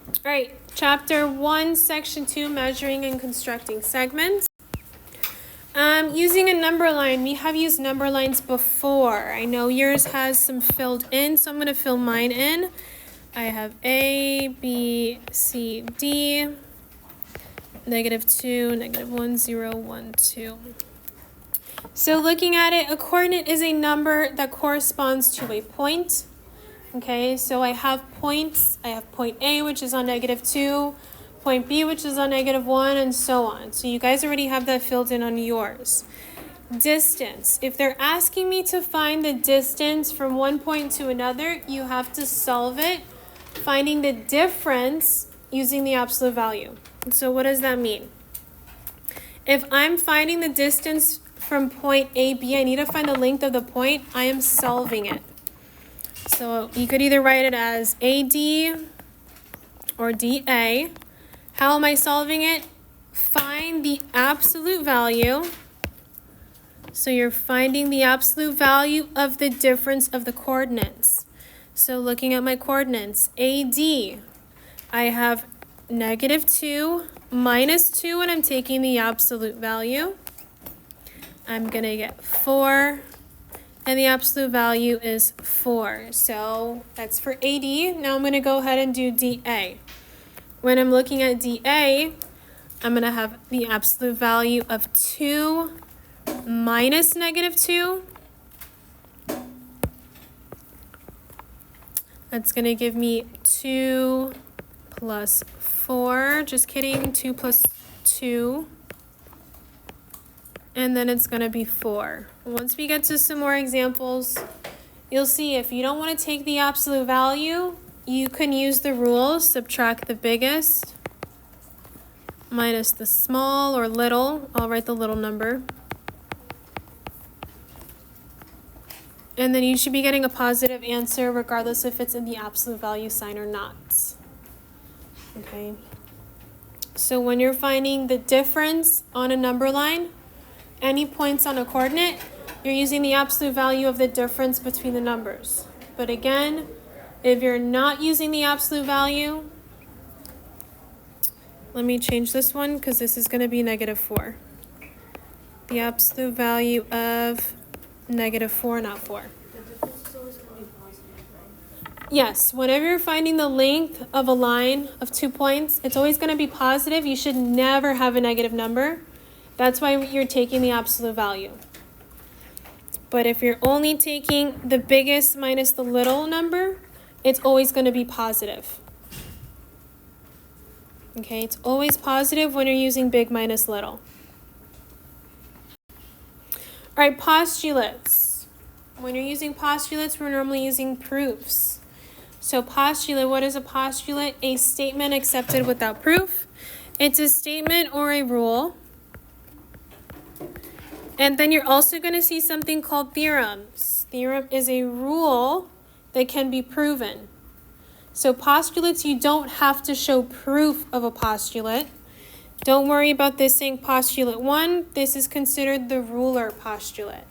All right, chapter 1, section 2, measuring and constructing segments. Using a number line, we have used number lines before. I know yours has some filled in, so I'm going to fill mine in. I have A, B, C, D, -2, -1, 0, 1, 2. So looking at it, a coordinate is a number that corresponds to a point. Okay, so I have points. I have point A, which is on -2, point B, which is on -1, and so on. So you guys already have that filled in on yours. Distance. If they're asking me to find the distance from one point to another, you have to solve it, finding the difference using the absolute value. So what does that mean? If I'm finding the distance from point A, B, I need to find the length of the point, I am solving it. So you could either write it as AD or DA. How am I solving it? Find the absolute value. So you're finding the absolute value of the difference of the coordinates. So looking at my coordinates, AD, I have -2 minus 2, and I'm taking the absolute value. I'm going to get 4. And the absolute value is 4. So that's for AD. Now I'm going to go ahead and do DA. When I'm looking at DA, I'm going to have the absolute value of 2 minus -2. That's going to give me 2 plus 4. Just kidding. 2 plus 2. And then it's going to be 4. Once we get to some more examples, you'll see if you don't want to take the absolute value, you can use the rule, subtract the biggest minus the small or little. I'll write the little number. And then you should be getting a positive answer regardless if it's in the absolute value sign or not. Okay. So when you're finding the difference on a number line, any points on a coordinate, you're using the absolute value of the difference between the numbers. But again, if you're not using the absolute value, let me change this one because this is going to be -4. The absolute value of -4, not 4. The difference is always going to be positive, right? Yes, whenever you're finding the length of a line of 2 points, it's always going to be positive. You should never have a negative number. That's why you're taking the absolute value. But if you're only taking the biggest minus the little number, it's always going to be positive. Okay, it's always positive when you're using big minus little. All right, postulates. When you're using postulates, we're normally using proofs. So postulate, what is a postulate? A statement accepted without proof. It's a statement or a rule. And then you're also going to see something called theorems. Theorem is a rule that can be proven. So postulates, you don't have to show proof of a postulate. Don't worry about this saying postulate 1. This is considered the ruler postulate.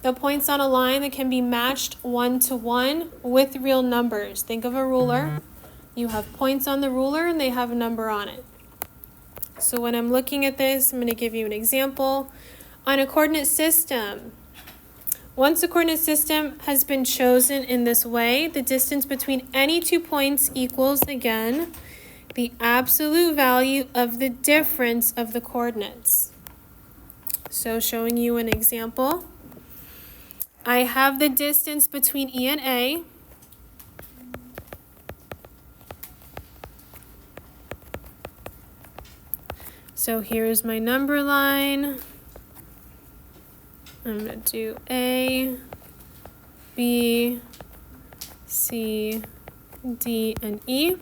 The points on a line that can be matched 1 to 1 with real numbers. Think of a ruler. You have points on the ruler and they have a number on it. So when I'm looking at this, I'm going to give you an example. On a coordinate system, once a coordinate system has been chosen in this way, the distance between any 2 points equals, again, the absolute value of the difference of the coordinates. So showing you an example, I have the distance between E and A. So here's my number line. I'm going to do A, B, C, D, and E.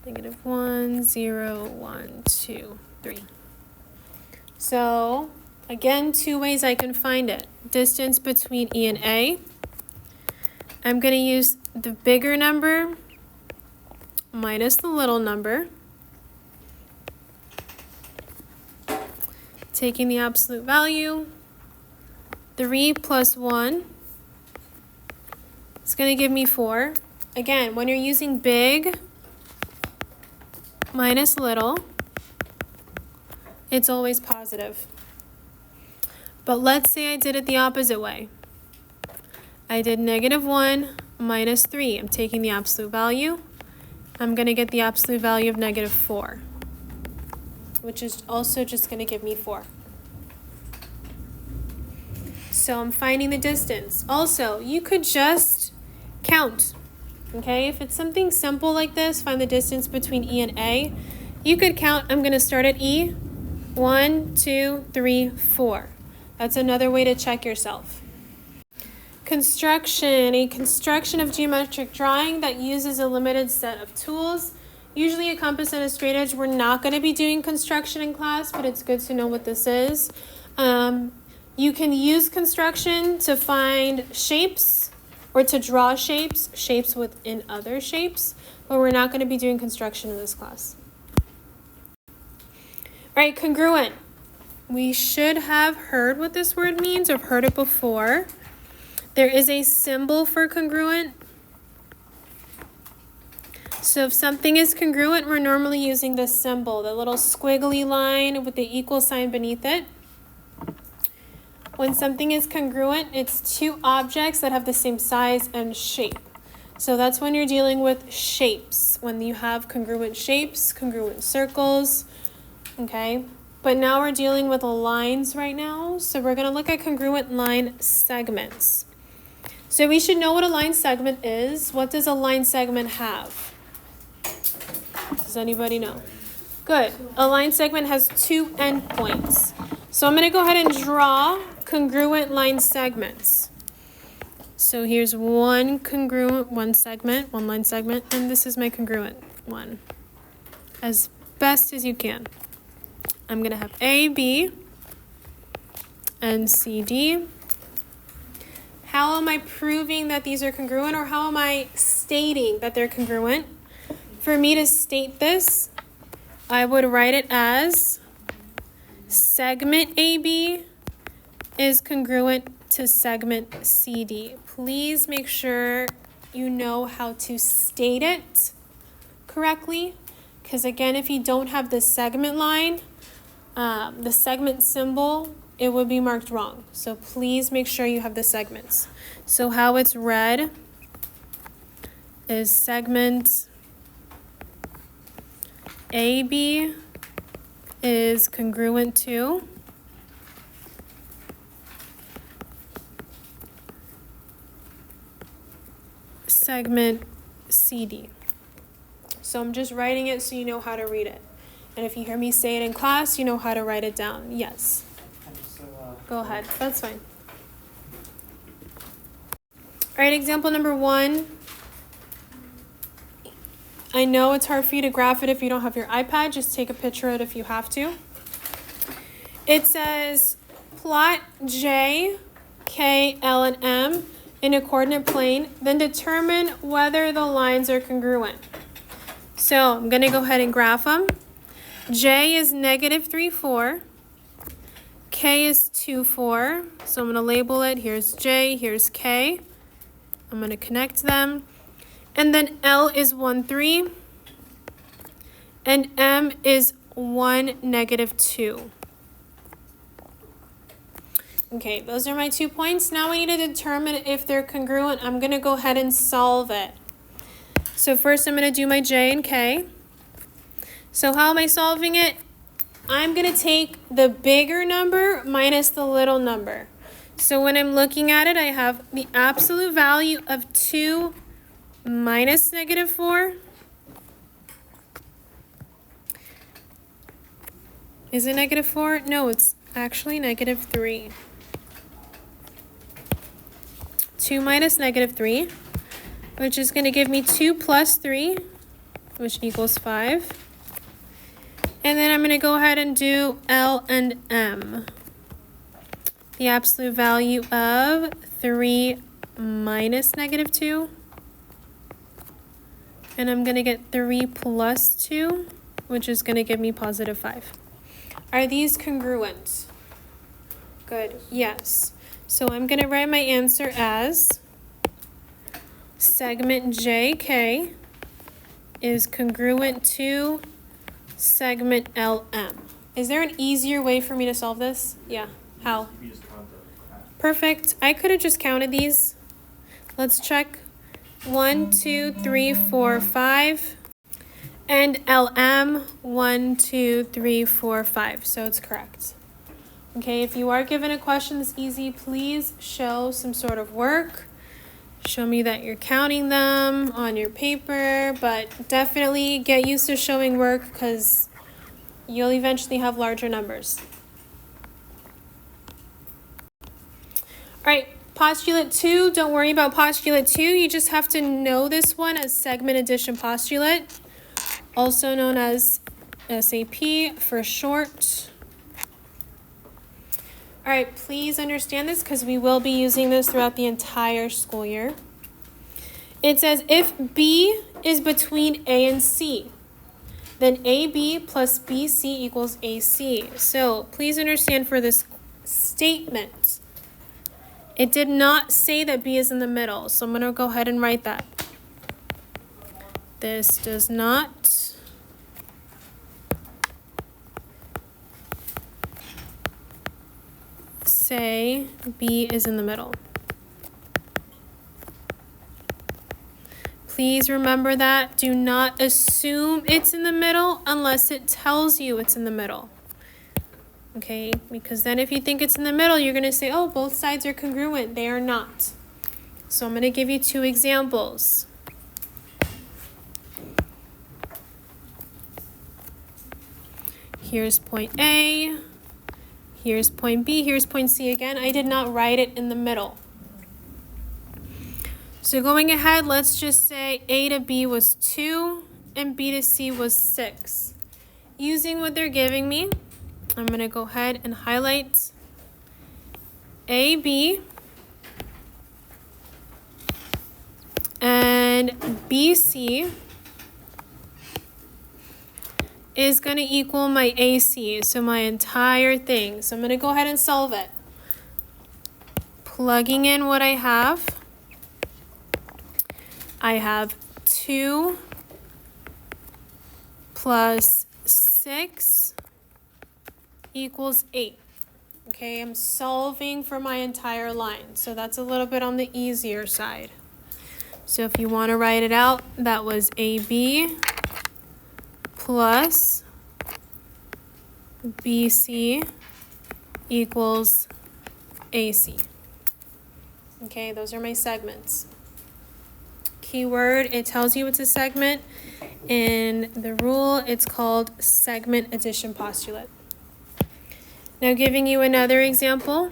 -1, 0, 1, 2, 3. So, again, 2 ways I can find it. Distance between E and A. I'm going to use the bigger number minus the little number. Taking the absolute value, 3 plus 1 is going to give me 4. again, when you're using big minus little, it's always positive. But let's say I did it the opposite way. I did -1 minus 3. I'm taking the absolute value. I'm going to get the absolute value of -4, which is also just going to give me 4. So I'm finding the distance. Also, you could just count. Okay, if it's something simple like this, find the distance between E and A. You could count. I'm going to start at E. 1, 2, 3, 4. That's another way to check yourself. Construction, a construction of geometric drawing that uses a limited set of tools. Usually a compass and a straight edge, we're not going to be doing construction in class, but it's good to know what this is. You can use construction to find shapes or to draw shapes within other shapes, but we're not going to be doing construction in this class. All right, congruent. We should have heard what this word means or heard it before. There is a symbol for congruent. So if something is congruent, we're normally using this symbol, the little squiggly line with the equal sign beneath it. When something is congruent, it's two objects that have the same size and shape. So that's when you're dealing with shapes, when you have congruent shapes, congruent circles, okay? But now we're dealing with lines right now, so we're going to look at congruent line segments. So we should know what a line segment is. What does a line segment have? Does anybody know? Good. A line segment has two endpoints. So I'm going to go ahead and draw congruent line segments. So here's one line segment, and this is my congruent one. As best as you can. I'm going to have A, B, and C, D. How am I proving that these are congruent, or how am I stating that they're congruent? For me to state this, I would write it as segment AB is congruent to segment CD. Please make sure you know how to state it correctly, because again, if you don't have the segment line, the segment symbol, it would be marked wrong. So please make sure you have the segments. So how it's read is segment AB is congruent to segment CD. So I'm just writing it so you know how to read it. And if you hear me say it in class, you know how to write it down. Yes. Go ahead. That's fine. All right, example number 1. I know it's hard for you to graph it if you don't have your iPad. Just take a picture of it if you have to. It says plot J, K, L, and M in a coordinate plane, then determine whether the lines are congruent. So I'm going to go ahead and graph them. J is -3, 4. K is 2, 4. So I'm going to label it. Here's J, here's K. I'm going to connect them. And then L is 1, 3. And M is 1, -2. Okay, those are my 2 points. Now we need to determine if they're congruent. I'm going to go ahead and solve it. So first I'm going to do my J and K. So how am I solving it? I'm going to take the bigger number minus the little number. So when I'm looking at it, I have the absolute value of 2 minus -4. Is it -4? No, it's actually -3. 2 minus -3, which is going to give me 2 plus 3, which equals 5. And then I'm going to go ahead and do L and M. The absolute value of 3 minus -2. And I'm going to get 3 plus 2, which is going to give me positive 5. Are these congruent? Good. Yes. So I'm going to write my answer as segment JK is congruent to segment LM. Is there an easier way for me to solve this? Yeah, how? You just count the half. Perfect. I could have just counted these. Let's check. 1, 2, 3, 4, 5. And LM, 1, 2, 3, 4, 5. So it's correct. Okay, if you are given a question that's easy, please show some sort of work. Show me that you're counting them on your paper, but definitely get used to showing work because you'll eventually have larger numbers. All right, postulate 2, don't worry about postulate 2. You just have to know this one as segment addition postulate, also known as SAP for short. All right, please understand this because we will be using this throughout the entire school year. It says if B is between A and C, then AB plus BC equals AC. So please understand for this statement, it did not say that B is in the middle. So I'm going to go ahead and write that. This does not say B is in the middle. Please remember that. Do not assume it's in the middle unless it tells you it's in the middle. Okay, because then if you think it's in the middle, you're going to say, oh, both sides are congruent. They are not. So I'm going to give you 2 examples. Here's point A. Here's point B. Here's point C again. I did not write it in the middle. So going ahead, let's just say A to B was 2 and B to C was 6. Using what they're giving me, I'm going to go ahead and highlight AB and BC is going to equal my AC, so my entire thing. So I'm going to go ahead and solve it. Plugging in what I have 2 plus 6 equals 8. Okay, I'm solving for my entire line. So that's a little bit on the easier side. So if you want to write it out, that was AB plus BC equals AC. Okay, those are my segments. Keyword, it tells you it's a segment. In the rule, it's called segment addition postulate. Now giving you another example.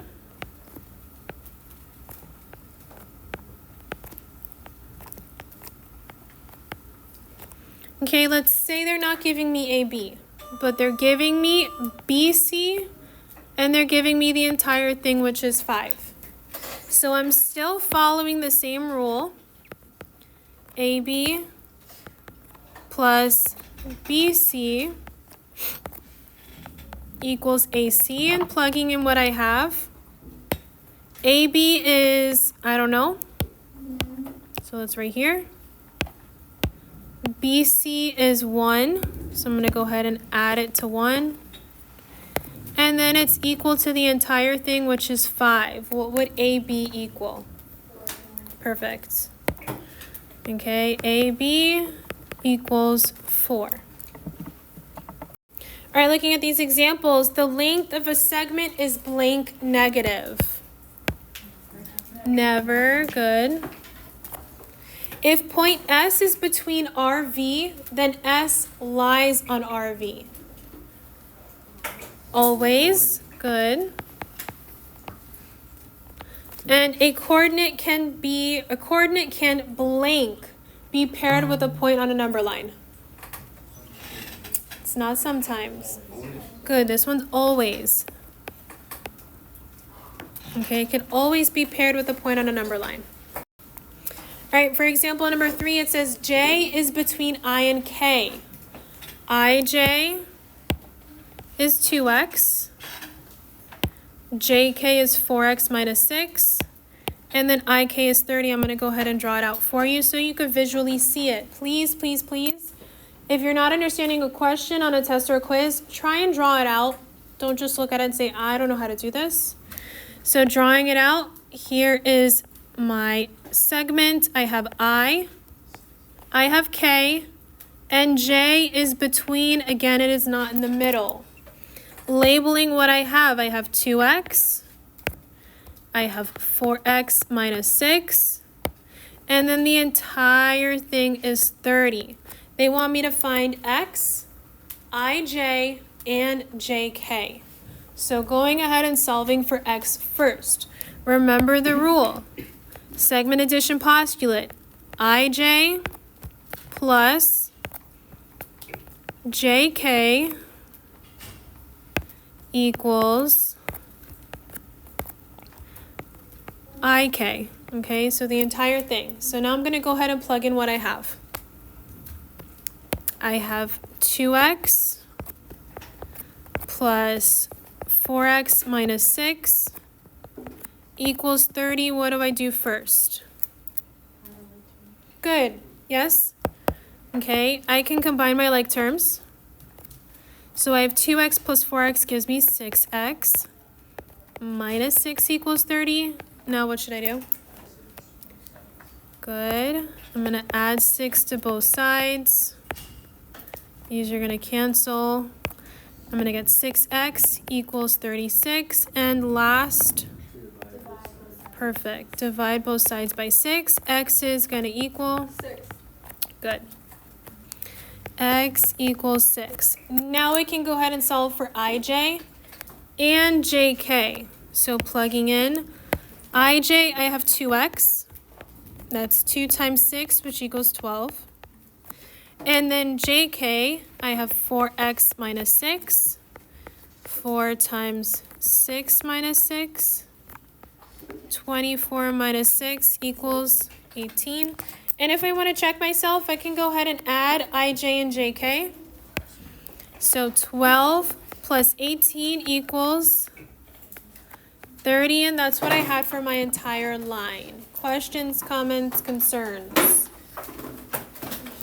Okay, let's say they're not giving me AB, but they're giving me BC, and they're giving me the entire thing, which is 5. So I'm still following the same rule. AB plus BC equals AC, and plugging in what I have. AB is, I don't know, so it's right here. BC is 1, so I'm going to go ahead and add it to 1. And then it's equal to the entire thing, which is 5. What would AB equal? Perfect. Okay, AB equals 4. All right, looking at these examples, the length of a segment is blank negative. Never, good. If point S is between RV, then S lies on RV. Always, good. And a coordinate can blank be paired with a point on a number line. It's not sometimes. Good, this one's always. Okay, it can always be paired with a point on a number line. All right, for example, number 3, it says J is between I and K. IJ is 2x. JK is 4x minus 6. And then IK is 30. I'm going to go ahead and draw it out for you so you could visually see it. Please, please, please. If you're not understanding a question on a test or a quiz, try and draw it out. Don't just look at it and say, I don't know how to do this. So drawing it out, here is my segment. I have I have K, and J is between. Again, it is not in the middle. Labeling what I have 2x, I have 4x minus 6, and then the entire thing is 30. They want me to find x, ij, and jk. So going ahead and solving for x first. Remember the rule. Segment addition postulate. Ij plus jk equals IK. Okay, so the entire thing. So now I'm going to go ahead and plug in what I have. I have 2x plus 4x minus 6 equals 30. What do I do first? Good. Yes? Okay, I can combine my like terms. So I have 2x plus 4x gives me 6x minus 6 equals 30. Now what should I do? Good. I'm going to add 6 to both sides. These are going to cancel. I'm going to get 6x equals 36. And last, perfect. Divide both sides by 6. X is going to equal 6. Good. X equals 6. Now we can go ahead and solve for ij and jk. So plugging in ij, I have 2x. That's 2 times 6, which equals 12. And then jk, I have 4x minus 6. 4 times 6 minus 6. 24 minus 6 equals 18. And if I want to check myself, I can go ahead and add ij and jk. So 12 plus 18 equals 30, and that's what I had for my entire line. Questions, comments, concerns?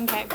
Okay.